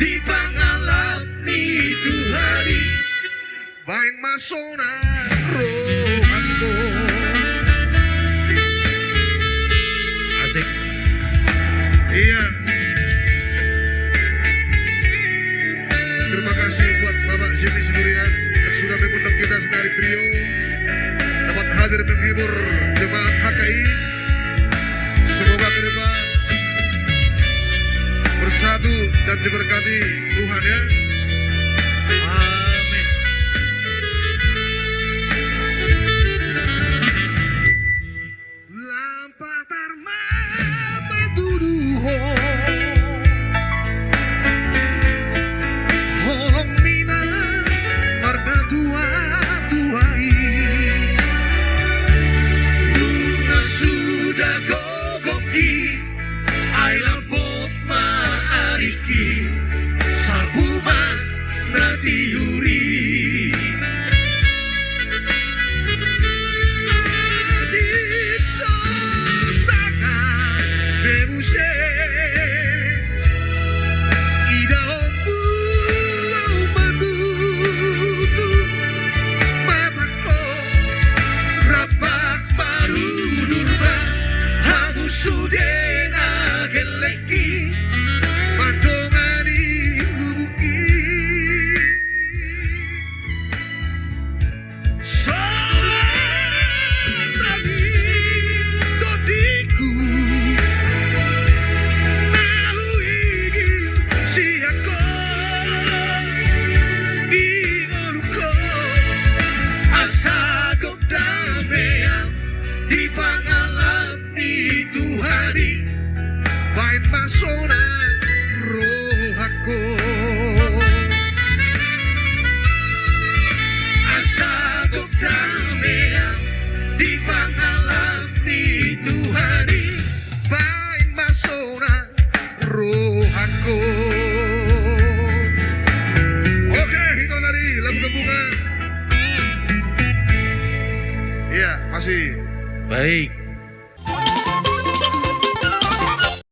di pangalami Tuhani baik masona rohanku. Asik. Iya. Terima kasih buat Bapak Siti Siburian yang sudah mengundang kita dari trio dapat hadir menghibur jemaat HKI. Semoga ke depan bersatu dan diberkati Tuhan ya. Amin. Lampa tarma maduduho holong mina marga tua tuai bunga sudah gogoki ai lampot maariki salpuma natiuri adik sosaka bebuse ida ombu madudu matako rapak baru durba hamu sudena geleki madongani lubuki Sotabi dodiku nauigi siako di oluko asagok damean di pangalami Tuhani baik masona rohaku asagok damean di pangalami Tuhani baik masona rohaku. Oke, itu tadi lagu gabungan. Iya, masih. Baik.